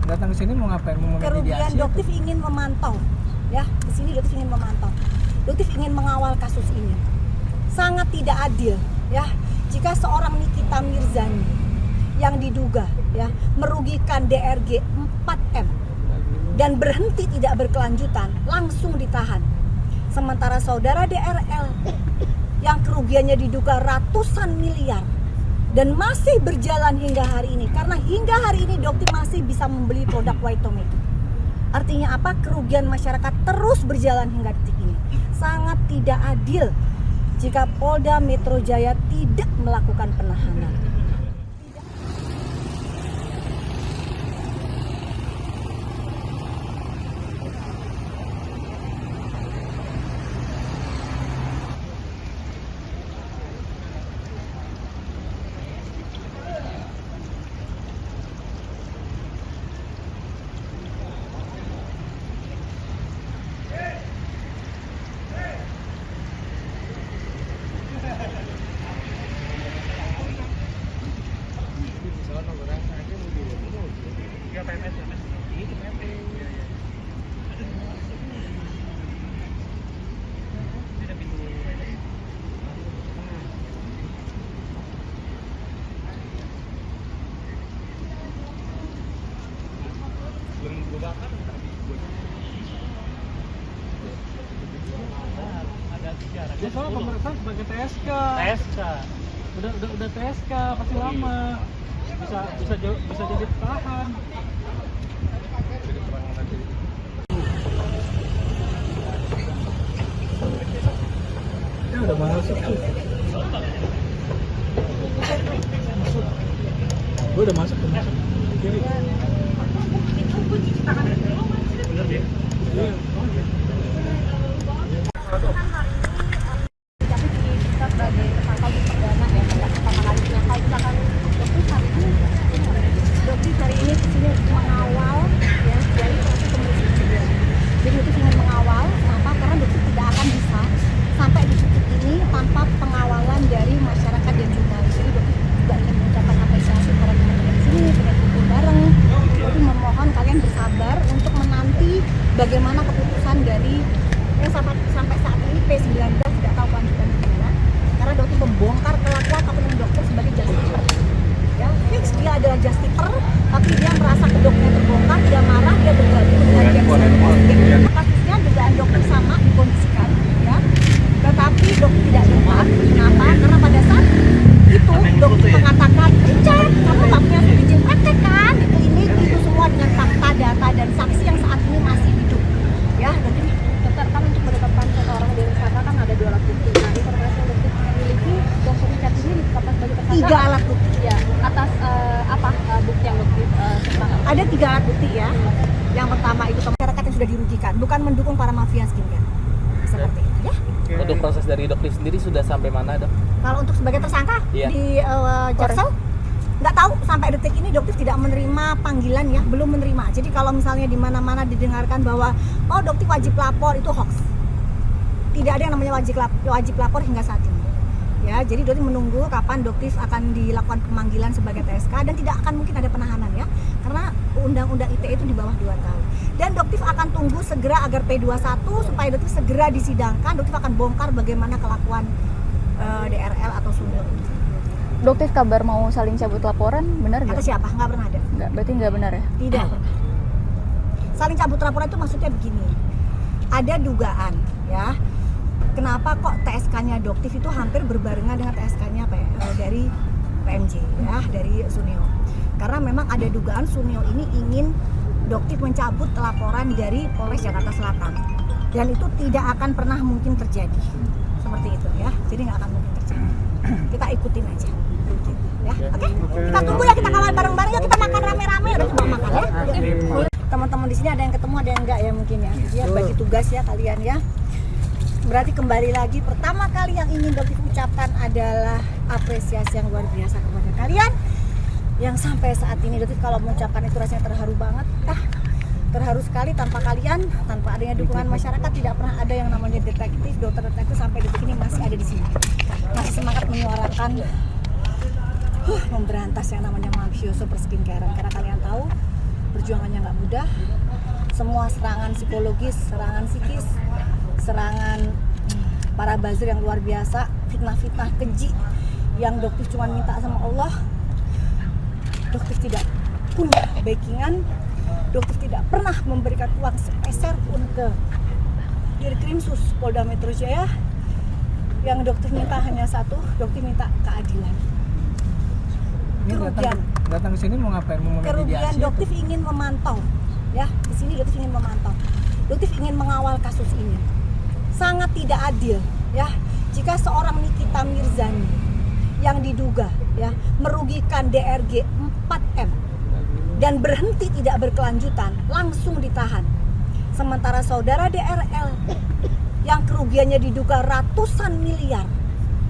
datang ke sini mau ngapain? Mau kerugian Doktif ingin memantau, ya. Ke sini Doktif ingin memantau. Doktif ingin mengawal kasus ini. Sangat tidak adil, ya. Jika seorang Nikita Mirzani yang diduga, ya, merugikan DRG 4M dan berhenti tidak berkelanjutan, langsung ditahan. Sementara saudara DRL yang kerugiannya diduga ratusan miliar dan masih berjalan hingga hari ini, karena hingga hari ini Doktif masih bisa membeli produk White Tomato. Artinya apa? Kerugian masyarakat terus berjalan hingga detik ini. Sangat tidak adil jika Polda Metro Jaya tidak melakukan penahanan. Ya soal pemeriksaan sebagai TSK. Udah TSK pasti lama. Bisa jadi tahan. Ya udah masuk tuh. Gue udah masuk. Kiri. Bener ya? Iya. Doktif hari ini kesini mengawal, ya, dari proses pemeriksaan juga. Jadi Doktif ingin mengawal, kenapa? Karena Doktif tidak akan bisa sampai di titik ini tanpa pengawalan dari masyarakat dan jurnalis. Jadi Doktif juga ingin mengucapkan apresiasi kepada teman-teman di sini, sudah kumpul bareng. Jadi memohon kalian bersabar untuk menanti bagaimana keputusan dari sampai saat ini P19 tidak tahu kelanjutan gimana. Karena Doktif membongkar kelakuan oknum dokter sebagai justiper. Ya, fix dia adalah justiper, tapi dia merasa kedoknya terbongkar, dia marah, dia bergabung dengan yang kasusnya dugaan dokter sama dikondisikan, ya. Tetapi dokter tidak tepat. Kenapa? Karena pada saat itu dokter mengatakan dicek, kamu tak punya izin praktek kan di klinik, itu semua dengan fakta, data dan saksi yang saat ini masih hidup. Ya, jadi dokter kan untuk menetapkan seseorang dari sana kan ada 2 alat bukti. Nah, informasi yang dokter miliki, dokter Richard ini ditetapkan sebagai tersangka 3 alat bukti. Ya, atas bukti yang dokter ada 3 alat bukti, ya. Yang pertama itu masyarakat yang sudah dirugikan, bukan mendukung para mafia skincare. Seperti itu, ya. Untuk proses dari dokter sendiri sudah sampai mana, Dok? Kalau untuk sebagai tersangka di Jaksel, nggak tahu sampai detik ini Dokter tidak menerima panggilan, ya, belum menerima. Jadi kalau misalnya di mana-mana didengarkan bahwa Dokter wajib lapor, itu hoax. Tidak ada yang namanya wajib lapor hingga saat ini. Ya, jadi Dokter menunggu kapan Dokter akan dilakukan pemanggilan sebagai TSK dan tidak akan mungkin ada penahanan, ya. Karena undang-undang ITE itu di bawah 2 tahun. Dan Dokter akan tunggu segera agar P21 supaya Dokter segera disidangkan. Dokter akan bongkar bagaimana kelakuan DRL atau Sunil. Dokter kabar mau saling cabut laporan, benar nggak? Kata siapa? Nggak pernah ada. Nggak, berarti nggak benar ya? Tidak pernah. Saling cabut laporan itu maksudnya begini. Ada dugaan, ya. Kenapa kok TSK-nya Doktif itu hampir berbarengan dengan TSK-nya dari PMJ, ya, dari Sunil. Karena memang ada dugaan Sunil ini ingin Doktif mencabut laporan dari Polres Jakarta Selatan. Dan itu tidak akan pernah mungkin terjadi. Seperti itu, ya. Jadi nggak akan mungkin terjadi. Kita ikutin aja. Ya, oke? Kita tunggu, ya, kita kawal bareng-bareng, ya, kita makan rame-rame, udah coba makan, ya. Teman-teman di sini ada yang ketemu, ada yang enggak, ya, mungkin, ya. Dia bagi tugas, ya, kalian, ya. Berarti kembali lagi, pertama kali yang ingin Doktif ucapkan adalah apresiasi yang luar biasa kepada kalian yang sampai saat ini Doktif kalau mengucapkan itu rasanya terharu banget. Terharu sekali, tanpa kalian, tanpa adanya dukungan masyarakat tidak pernah ada yang namanya detektif, dokter detektif sampai detik ini masih ada di sini. Masih semangat menyuarakan memberantas yang namanya mafioso perskincarean, karena kalian tahu perjuangannya nggak mudah. Semua serangan psikologis, serangan psikis, serangan para buzzer yang luar biasa, fitnah-fitnah keji yang Doktif cuma minta sama Allah. Doktif tidak punya backingan, Doktif tidak pernah memberikan uang sepeser pun ke Dirkrimsus Polda Metro Jaya. Yang Doktif minta hanya satu, Doktif minta keadilan. Ini Kerugian. datang ke sini mau ngapain? Mau Kerugian memediasi? Doktif ingin memantau, ya di sini Doktif ingin memantau, Doktif ingin mengawal kasus ini. Sangat tidak adil, ya jika seorang Nikita Mirzani yang diduga ya merugikan DRG 4M dan berhenti tidak berkelanjutan langsung ditahan. Sementara saudara DRL yang kerugiannya diduga ratusan miliar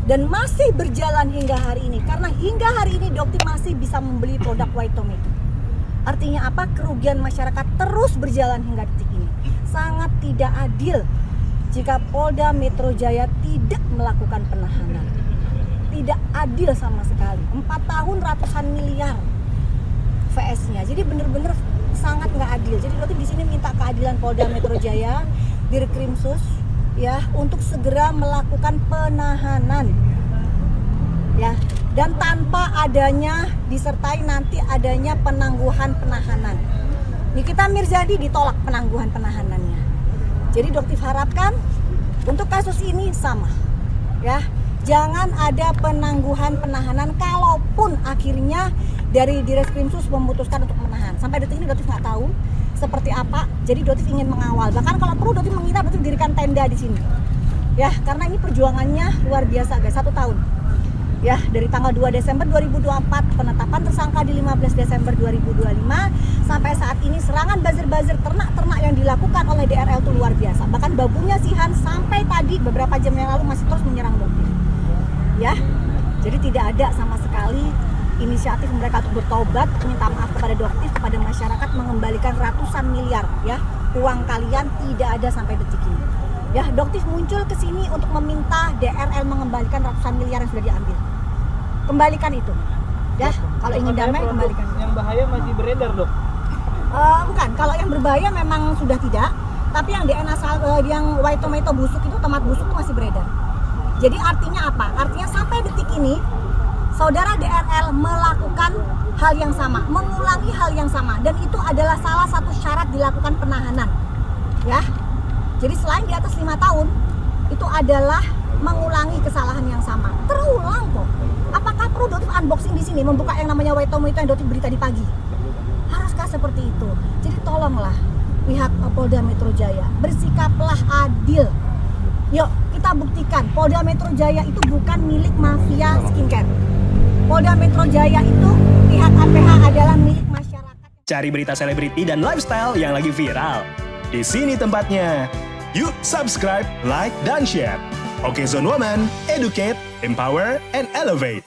dan masih berjalan hingga hari ini, karena hingga hari ini Doktif masih bisa membeli produk White Tomato. Artinya apa? Kerugian masyarakat terus berjalan hingga detik ini. Sangat tidak adil jika Polda Metro Jaya tidak melakukan penahanan. Tidak adil sama sekali. 4 tahun ratusan miliar VS-nya. Jadi benar-benar sangat nggak adil. Jadi Doktif di sini minta keadilan Polda Metro Jaya, Dirkrimsus ya untuk segera melakukan penahanan. Ya, dan tanpa adanya disertai nanti adanya penangguhan penahanan. Nikita Mirzani ditolak penangguhan penahanannya. Jadi Doktif harapkan untuk kasus ini sama. Ya, jangan ada penangguhan penahanan kalaupun akhirnya dari Dirkrimsus memutuskan untuk menahan. Sampai detik ini Doktif nggak tahu seperti apa. Jadi Doktif ingin mengawal. Bahkan kalau perlu Doktif menginginkan Doktif dirikan tenda di sini. Ya, karena ini perjuangannya luar biasa guys, 1 tahun. Ya, dari tanggal 2 Desember 2024 penetapan tersangka di 15 Desember 2025 sampai saat ini serangan buzzer-buzzer ternak-ternak yang dilakukan oleh DRL itu luar biasa. Bahkan babunya Sihan sampai tadi beberapa jam yang lalu masih terus menyerang Doktif. Ya, jadi tidak ada sama sekali inisiatif mereka untuk bertobat, minta maaf kepada Doktif, kepada masyarakat, mengembalikan ratusan miliar ya uang kalian, tidak ada sampai detik ini. Ya, Doktif muncul ke sini untuk meminta DRL mengembalikan ratusan miliar yang sudah diambil. Kembalikan itu. Ya, kalau ingin damai kembalikan. Yang bahaya masih beredar, Dok. Bukan, kalau yang berbahaya memang sudah tidak, tapi yang DNA yang White Tomato busuk itu, tomat busuk itu masih beredar. Jadi artinya apa? Artinya sampai detik ini saudara DRL melakukan hal yang sama, mengulangi hal yang sama, dan itu adalah salah satu syarat dilakukan penahanan. Ya. Jadi selain di atas 5 tahun, itu adalah mengulangi kesalahan yang sama. Terulang kok. Apakah perlu Doktif unboxing di sini membuka yang namanya White Tomato yang Doktif beri tadi pagi? Haruskah seperti itu? Jadi tolonglah pihak Polda Metro Jaya, bersikaplah adil. Yuk kita buktikan Polda Metro Jaya itu bukan milik mafia skincare. Polda Metro Jaya itu pihak APH adalah milik masyarakat. Cari berita selebriti dan lifestyle yang lagi viral. Di sini tempatnya. Yuk subscribe, like, dan share. Oke Zone Woman, educate, empower, and elevate.